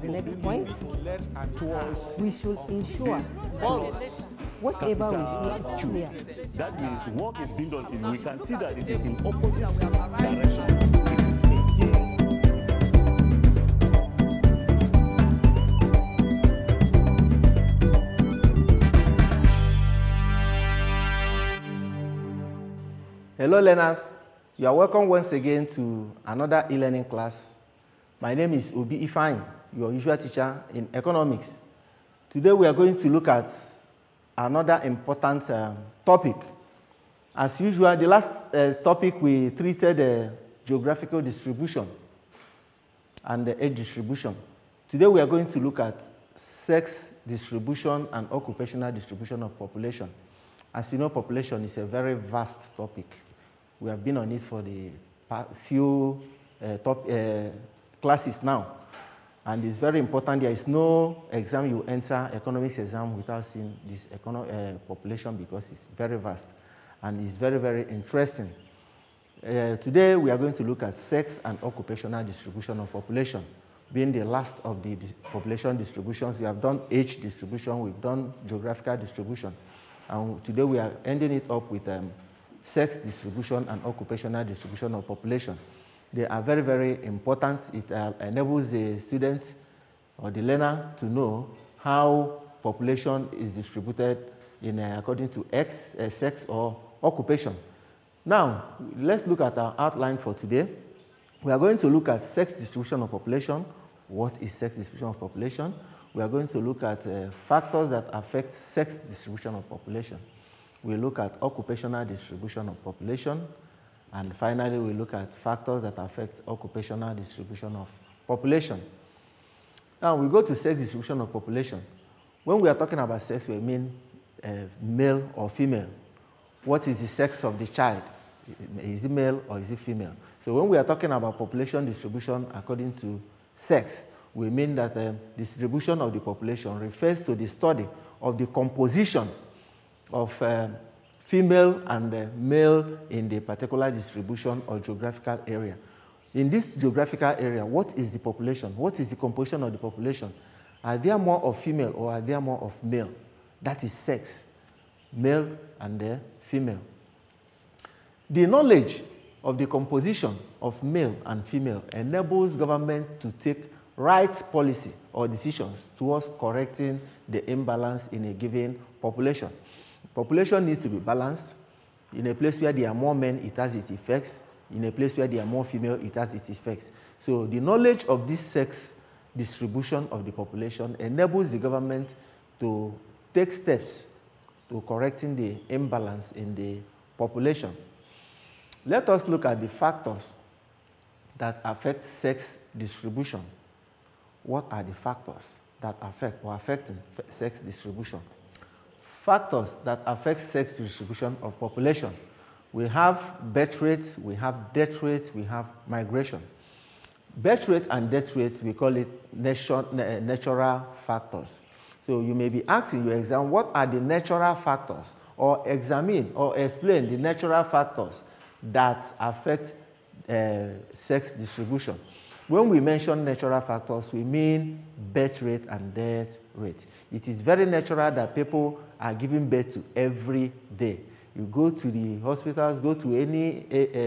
the next point. We should ensure whatever we see is clear. That means work is being done. We can see that it is in opposite direction. Hello learners, you are welcome once again to another e-learning class. My name is Obi Ifeanyi, your usual teacher in economics. Today we are going to look at another important topic. As usual, the last topic we treated geographical distribution and the age distribution. Today we are going to look at sex distribution and occupational distribution of population. As you know, population is a very vast topic. We have been on it for the few classes now. And it's very important. There is no exam you enter, economics exam, without seeing this population because it's very vast. And it's very, very interesting. Today, we are going to look at sex and occupational distribution of population. Being the last of the population distributions, we have done age distribution, we've done geographical distribution. And today, we are ending it up with sex distribution and occupational distribution of population. They are very, very important. It enables the student or the learner to know how population is distributed in according to sex or occupation. Now, let's look at our outline for today. We are going to look at sex distribution of population. What is sex distribution of population? We are going to look at factors that affect sex distribution of population. We look at occupational distribution of population. And finally, we look at factors that affect occupational distribution of population. Now, we go to sex distribution of population. When we are talking about sex, we mean male or female. What is the sex of the child? Is it male or is it female? So when we are talking about population distribution according to sex, we mean that the distribution of the population refers to the study of the composition of female and male in the particular distribution or geographical area. In this geographical area, what is the population? What is the composition of the population? Are there more of female or are there more of male? That is sex, male and female. The knowledge of the composition of male and female enables government to take right policy or decisions towards correcting the imbalance in a given population. Population needs to be balanced. In a place where there are more men, it has its effects. In a place where there are more female, it has its effects. So the knowledge of this sex distribution of the population enables the government to take steps to correcting the imbalance in the population. Let us look at the factors that affect sex distribution. What are the factors that affect or affecting sex distribution? Factors that affect sex distribution of population. We have birth rate, we have death rate, we have migration. Birth rate and death rate, we call it natural factors. So you may be asked in your exam, what are the natural factors? Or examine or explain the natural factors that affect sex distribution. When we mention natural factors, we mean birth rate and death rate. It is very natural that people are giving birth to every day. You go to the hospitals, go to any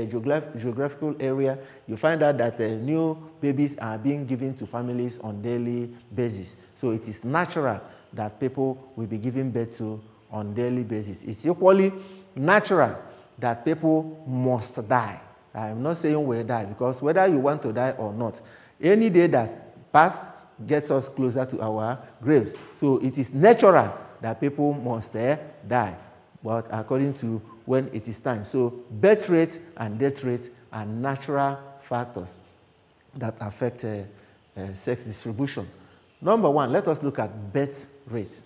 geographical area, you find out that new babies are being given to families on a daily basis. So it is natural that people will be giving birth to on a daily basis. It's equally natural that people must die. I'm not saying will die, because whether you want to die or not, any day that passes gets us closer to our graves. So it is natural that people must die, but according to when it is time. So birth rate and death rate are natural factors that affect sex distribution. Number one, let us look at birth rate.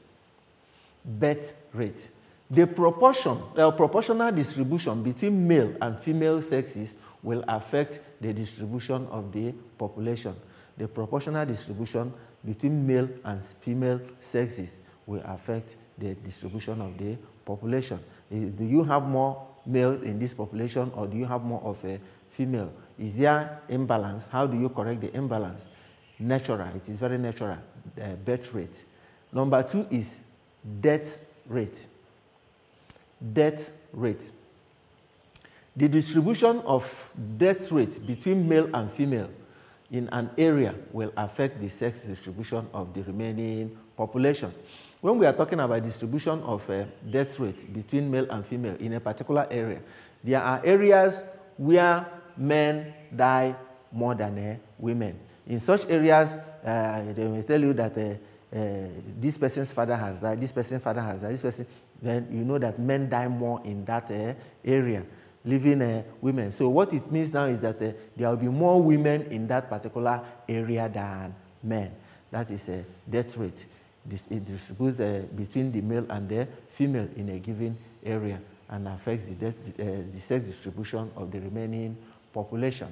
Birth rate. The proportional distribution between male and female sexes will affect the distribution of the population. The proportional distribution between male and female sexes will affect the distribution of the population. Do you have more male in this population, or do you have more of a female? Is there imbalance? How do you correct the imbalance? natural. It is very natural, birth rate. Number 2 is death rate. Death rate. The distribution of death rate between male and female in an area will affect the sex distribution of the remaining population. When we are talking about distribution of death rate between male and female in a particular area, there are areas where men die more than women. In such areas, they will tell you that this person's father has died, this person's father has died, this person, then you know that men die more in that area, leaving women. So what it means now is that there will be more women in that particular area than men. That is a death rate. It distributes between the male and the female in a given area and affects the sex distribution of the remaining population.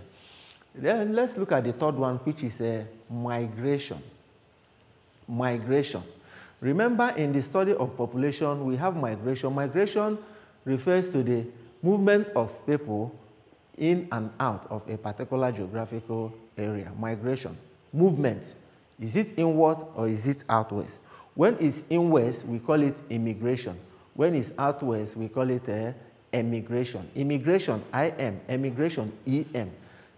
Then let's look at the third one, which is migration. Migration. Remember, in the study of population, we have migration. Migration refers to the movement of people in and out of a particular geographical area. Migration. Movement. Is it inward or is it outwards? When it's inwards, we call it immigration. When it's outwards, we call it emigration. Immigration, I-M. Emigration, E-M.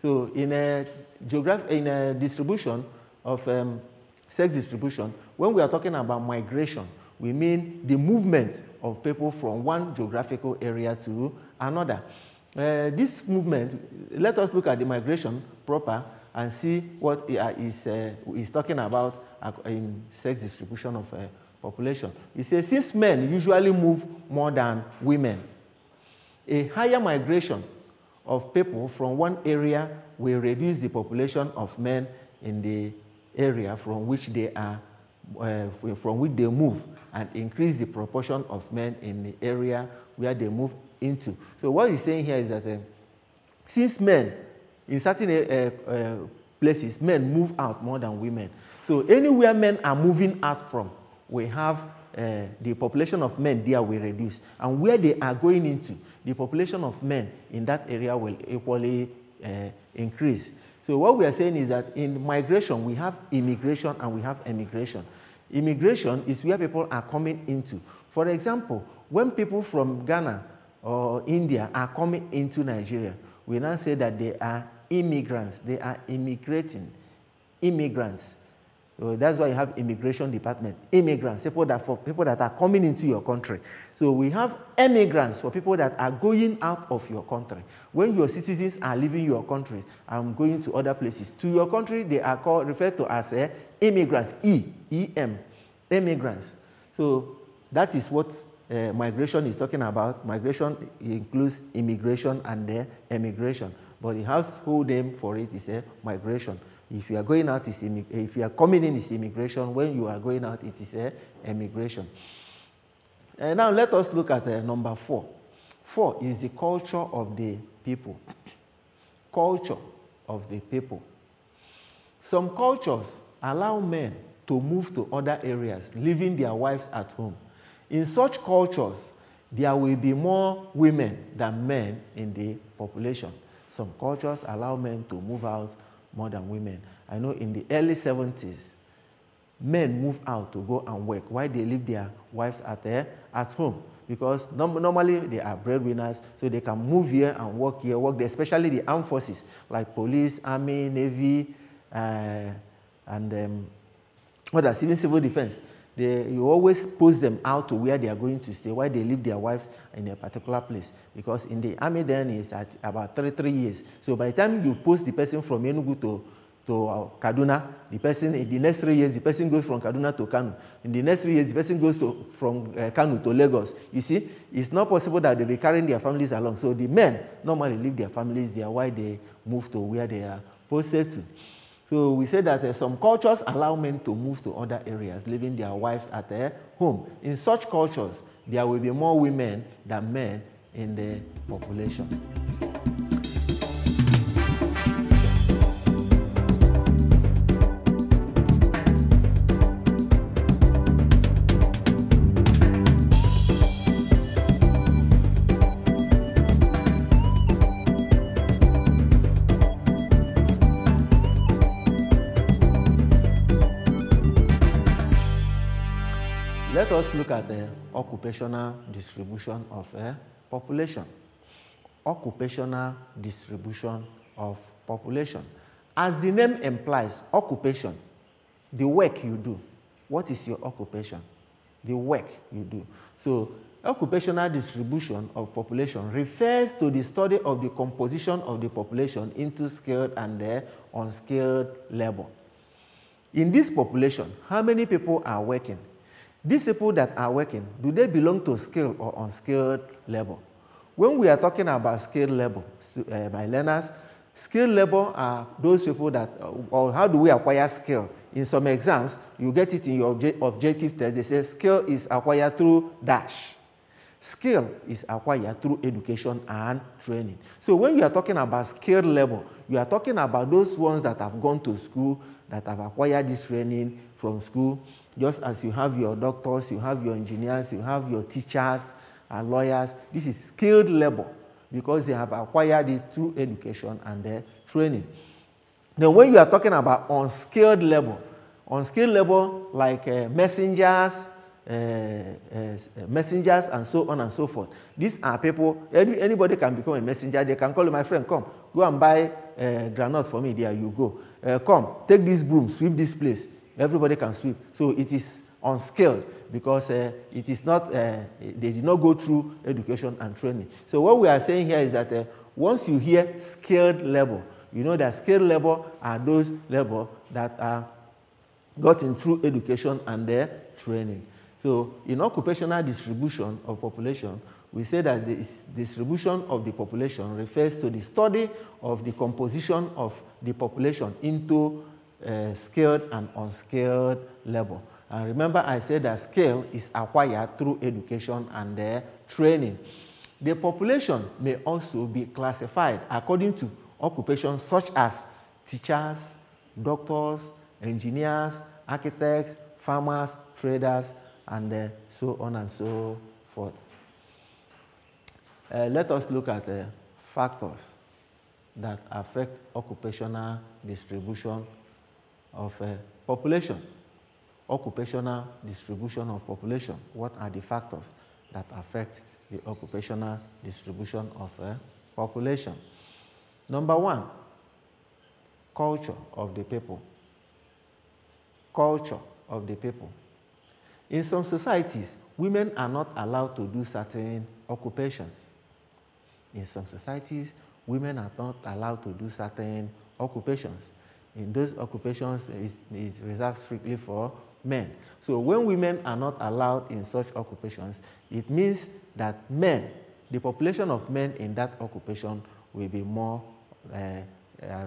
So in a distribution of sex distribution, when we are talking about migration, we mean the movement of people from one geographical area to another. This movement, let us look at the migration proper and see what is talking about in sex distribution of population. It says, since men usually move more than women, a higher migration of people from one area will reduce the population of men in the area from which they move, and increase the proportion of men in the area where they move into. So what he's saying here is that since men, in certain places, men move out more than women. So anywhere men are moving out from, we have the population of men there will reduce. And where they are going into, the population of men in that area will equally increase. So what we are saying is that in migration, we have immigration and we have emigration. Immigration is where people are coming into. For example, when people from Ghana or India are coming into Nigeria, we now say that they are immigrants. They are immigrating. Immigrants. So that's why you have immigration department. Immigrants, people that are coming into your country. So we have emigrants for people that are going out of your country. When your citizens are leaving your country and going to other places, to your country, they are referred to as immigrants. E-M, immigrants. So that is what migration is talking about. Migration includes immigration and emigration. But the household name for it is migration. If you are going out, if you are coming in, it's immigration. When you are going out, it is emigration. Now let us look at number 4. 4 is the culture of the people. Culture of the people. Some cultures allow men to move to other areas, leaving their wives at home. In such cultures, there will be more women than men in the population. Some cultures allow men to move out more than women. I know in the early 70s, men move out to go and work while they leave their wives at home, because normally they are breadwinners, so they can move here and work here, work there, especially the armed forces like police, army, navy, and others, even civil defense. You always post them out to where they are going to stay while they leave their wives in a particular place, because in the army then is at about 3 years. So by the time you post the person from Enugu to Kaduna, the person in the next 3 years, the person goes from Kaduna to Kano. In the next 3 years, the person goes from Kano to Lagos. You see, it's not possible that they'll be carrying their families along. So the men normally leave their families there while they move to where they are posted to. So we say that some cultures allow men to move to other areas, leaving their wives at home. In such cultures, there will be more women than men in the population. let us look at the occupational distribution of population. Occupational distribution of population. As the name implies, occupation, the work you do. What is your occupation? The work you do. So, occupational distribution of population refers to the study of the composition of the population into skilled and unskilled labor. In this population, how many people are working? These people that are working, do they belong to skilled or unskilled labor? When we are talking about skilled labor, my learners, skilled labor are those people that, or how do we acquire skill? In some exams, you get it in your objective test, they say skill is acquired through dash. Skill is acquired through education and training. So when you are talking about skilled labor, you are talking about those ones that have gone to school, that have acquired this training from school, just as you have your doctors, you have your engineers, you have your teachers and lawyers. This is skilled labor because they have acquired it through education and training. Now, when you are talking about unskilled labor like messengers and so on and so forth. These are people, anybody can become a messenger. They can call you, my friend, come, go and buy granite for me, there you go. Come, take this broom, sweep this place. Everybody can sweep. So it is unskilled because it is not, they did not go through education and training. So what we are saying here is that once you hear skilled labor, you know that skilled labor are those labor that are gotten through education and training. So in occupational distribution of population, we say that the distribution of the population refers to the study of the composition of the population into skilled and unskilled labor. And remember, I said that skill is acquired through education and training. The population may also be classified according to occupations such as teachers, doctors, engineers, architects, farmers, traders, and so on and so forth. Let us look at factors that affect occupational distribution of population. Occupational distribution of population. What are the factors that affect the occupational distribution of population? Number one, culture of the people. Culture of the people. In some societies, women are not allowed to do certain occupations. In some societies, women are not allowed to do certain occupations. In those occupations, it's reserved strictly for men. So when women are not allowed in such occupations, it means that men, the population of men in that occupation will be more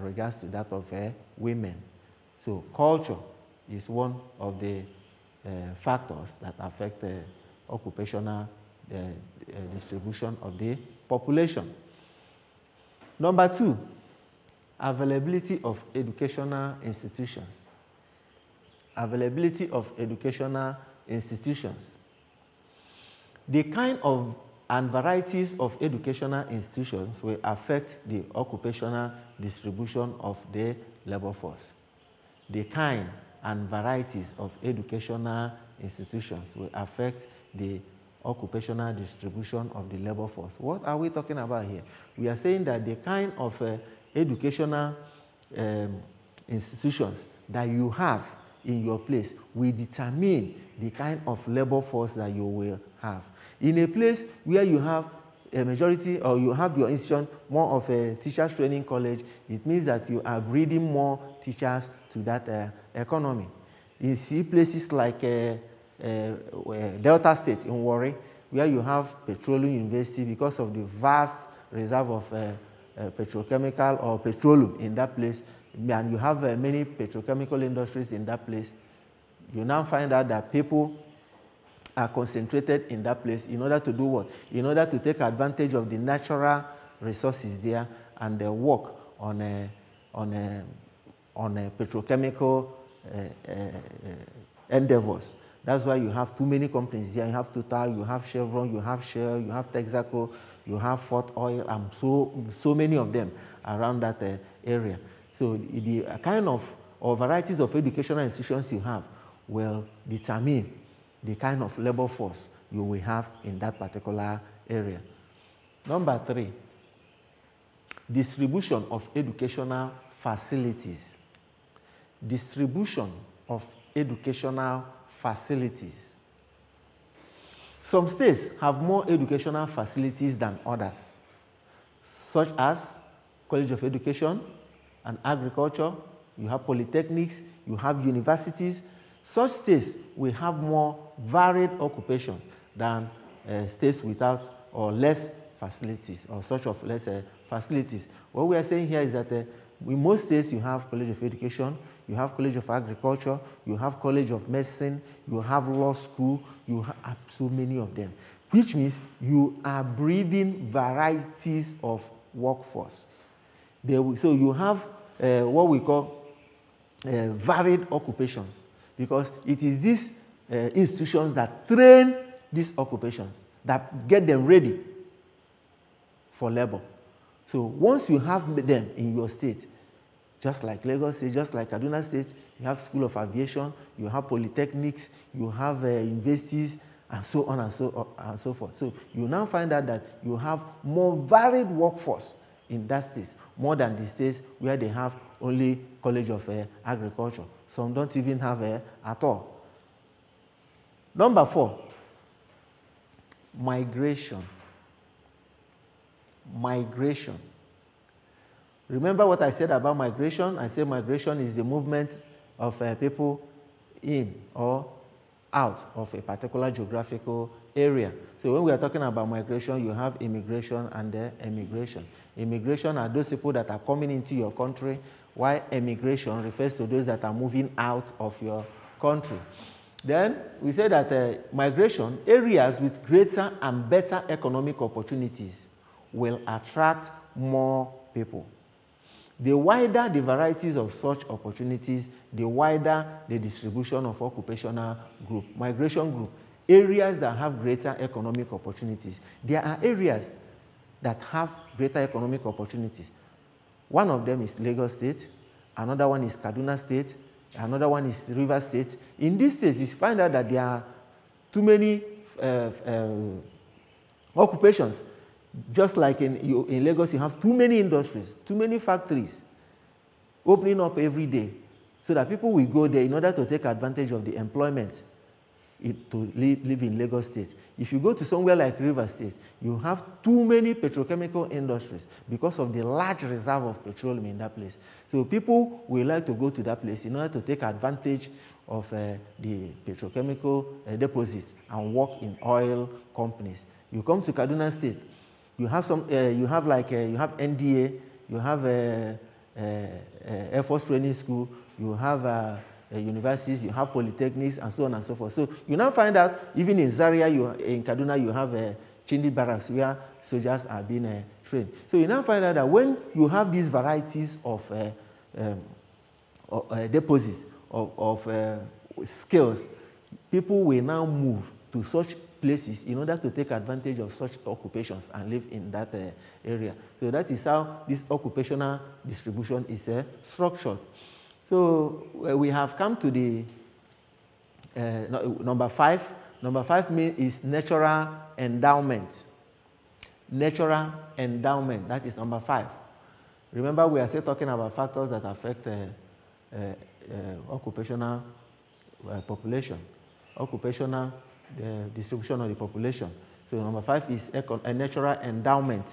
regards to that of women. So culture is one of the factors that affect the occupational distribution of the population. Number two, availability of educational institutions. Availability of educational institutions. The kind of and varieties of educational institutions will affect the occupational distribution of the labor force. The kind and varieties of educational institutions will affect the occupational distribution of the labor force. What are we talking about here? We are saying that the kind of educational institutions that you have in your place will determine the kind of labor force that you will have. In a place where you have a majority, or you have your institution more of a teachers training college, it means that you are breeding more teachers to that economy. You see places like Delta State in Warri, where you have Petroleum University because of the vast reserve of petrochemical or petroleum in that place, and you have many petrochemical industries in that place. You now find out that people are concentrated in that place in order to do what? In order to take advantage of the natural resources there and work on petrochemical endeavors. That's why you have too many companies here. You have Total, you have Chevron, you have Shell, you have Texaco, you have Fort Oil, and so many of them around that area. So the kind of or varieties of educational institutions you have will determine the kind of labor force you will have in that particular area. Number 3, distribution of educational facilities. Distribution of educational facilities. Some states have more educational facilities than others, such as College of Education and Agriculture, you have polytechnics, you have universities. Such states will have more varied occupations than states without or less facilities, or such of less facilities. What we are saying here is that in most states you have College of Education, you have College of Agriculture, you have College of Medicine, you have law school, you have so many of them, which means you are breeding varieties of workforce. So you have what we call varied occupations, because it is these institutions that train these occupations, that get them ready for labor. So once you have them in your state, just like Lagos State, just like Kaduna State, you have School of Aviation, you have polytechnics, you have universities, and so on and so forth. So you now find out that you have more varied workforce in that state, more than the states where they have only College of Agriculture. Some don't even have at all. Number 4, migration. Migration. Remember what I said about migration? I said migration is the movement of people in or out of a particular geographical area. So when we are talking about migration, you have immigration and emigration. Immigration are those people that are coming into your country, while emigration refers to those that are moving out of your country. Then we say that migration, areas with greater and better economic opportunities will attract more people. The wider the varieties of such opportunities, the wider the distribution of occupational group, migration group, areas that have greater economic opportunities. There are areas that have greater economic opportunities. One of them is Lagos State, another one is Kaduna State, another one is Rivers State. In these states, you find out that there are too many occupations. Just like in Lagos, you have too many industries, too many factories opening up every day, so that people will go there in order to take advantage of the employment to live in Lagos State. If you go to somewhere like Rivers State, you have too many petrochemical industries because of the large reserve of petroleum in that place. So people will like to go to that place in order to take advantage of the petrochemical deposits and work in oil companies. You come to Kaduna State, you have some. You have NDA, you have Air Force Training School, you have universities, you have polytechnics, and so on and so forth. So you now find out, even in Zaria, in Kaduna, you have Chindi Barracks, where soldiers are being trained. So you now find out that when you have these varieties of deposits of skills, people will now move to such places in order to take advantage of such occupations and live in that area. So that is how this occupational distribution is structured. So we have come to the number 5. Number 5 is natural endowment. Natural endowment, that is number 5. Remember, we are still talking about factors that affect occupational population. Occupational the distribution of the population. So number 5 is a natural endowment.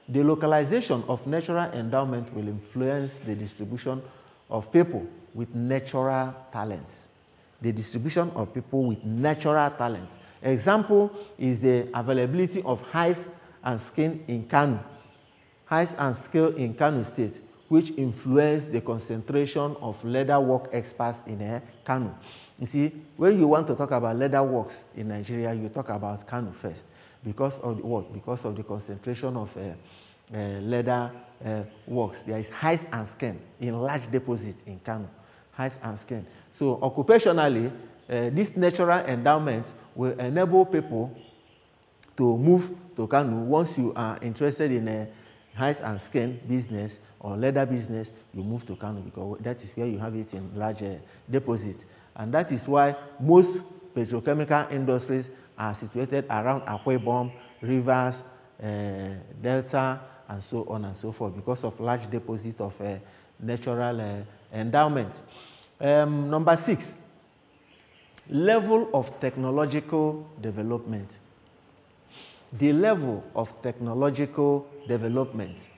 The localization of natural endowment will influence the distribution of people with natural talents. The distribution of people with natural talents. Example is the availability of hides and skin in Kano. Hides and skin in Kano State, which influence the concentration of leather work experts in Kano. You see, when you want to talk about leather works in Nigeria, you talk about Kano first. Because of the what? Because of the concentration of leather works. There is hides and skin in large deposits in Kano. Hides and skin. So occupationally, this natural endowment will enable people to move to Kano. Once you are interested in a hides and skin business or leather business, you move to Kano because that is where you have it in large deposits. And that is why most petrochemical industries are situated around Akwa Ibom, Rivers, Delta, and so on and so forth because of large deposit of natural endowments. Number 6, level of technological development. The level of technological development.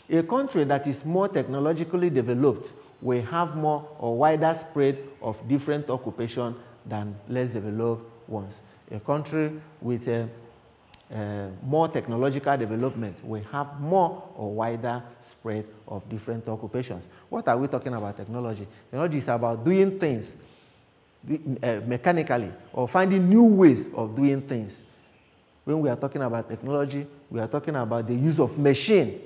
A country that is more technologically developed will have more or wider spread of different occupations than less developed ones. A country with more technological development will have more or wider spread of different occupations. What are we talking about technology? Technology is about doing things mechanically or finding new ways of doing things. When we are talking about technology, we are talking about the use of machine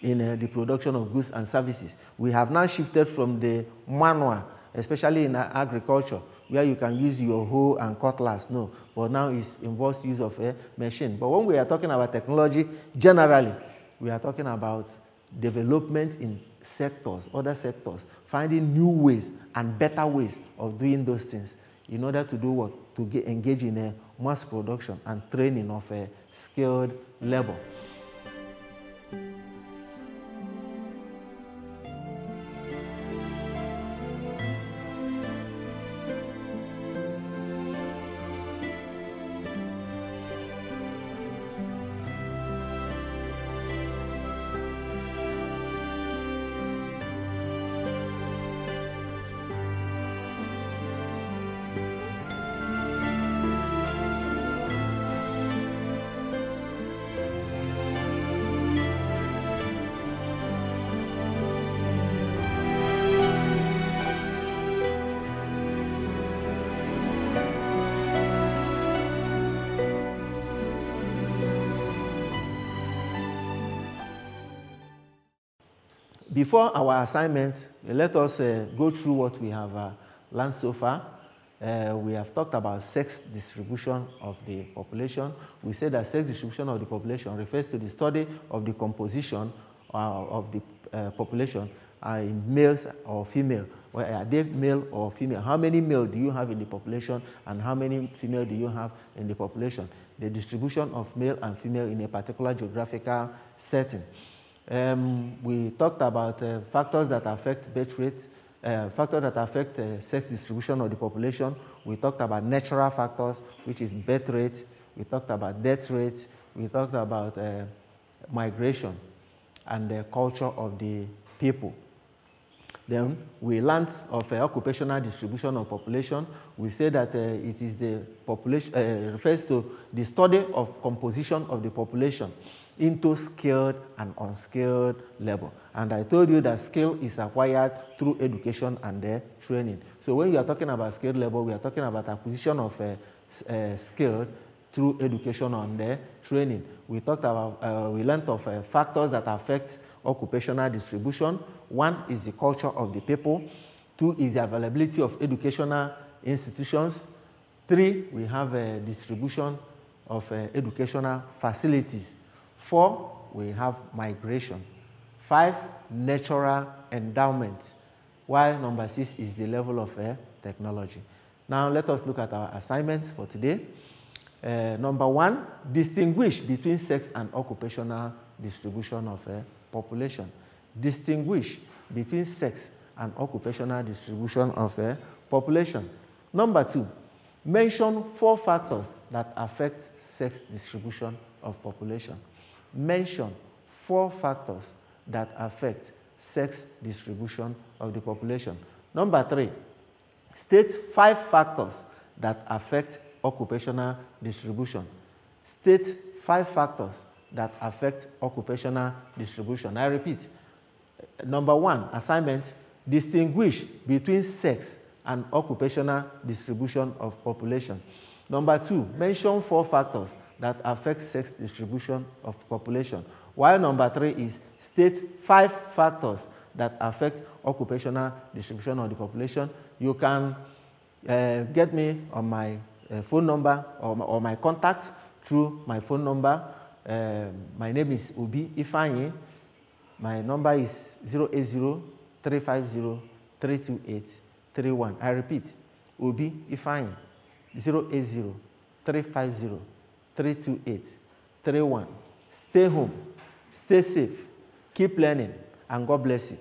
in the production of goods and services. We have now shifted from the manual, especially in agriculture, where you can use your hoe and cutlass, no, but now it involves use of a machine. But when we are talking about technology, generally, we are talking about development in sectors, other sectors, finding new ways and better ways of doing those things in order to do what? To engage in a mass production and training of a skilled labor. Before our assignments, let us go through what we have learned so far. We have talked about sex distribution of the population. We said that sex distribution of the population refers to the study of the composition of the population in males or female. Well, are they male or female? How many male do you have in the population and how many female do you have in the population? The distribution of male and female in a particular geographical setting. We talked about factors that affect birth rate, factors that affect sex distribution of the population. We talked about natural factors, which is birth rate. We talked about death rate. We talked about migration and the culture of the people. Then we learned of occupational distribution of population. We say that it is the population, refers to the study of composition of the population into skilled and unskilled labor. And I told you that skill is acquired through education and training. So when we are talking about skilled labor, we are talking about acquisition of skilled through education and training. We talked about, we learned of factors that affect occupational distribution. 1 is the culture of the people. 2 is the availability of educational institutions. 3, we have a distribution of educational facilities. 4, we have migration. 5, natural endowment. While number 6 is the level of technology. Now let us look at our assignments for today. Number 1, distinguish between sex and occupational distribution of population. Distinguish between sex and occupational distribution of population. Number 2, mention 4 factors that affect sex distribution of population. Mention 4 factors that affect sex distribution of the population. Number 3, state 5 factors that affect occupational distribution. State 5 factors that affect occupational distribution. I repeat. Number 1, assignment, distinguish between sex and occupational distribution of population. Number 2, mention 4 factors that affect sex distribution of population. While number 3 is state 5 factors that affect occupational distribution of the population. You can get me on my phone number or my contact through my phone number. My name is Obi Ifeanyi. My number is 080-350-32831. I repeat, Obi Ifeanyi 080-350-328-31. Stay home, stay safe, keep learning, and God bless you.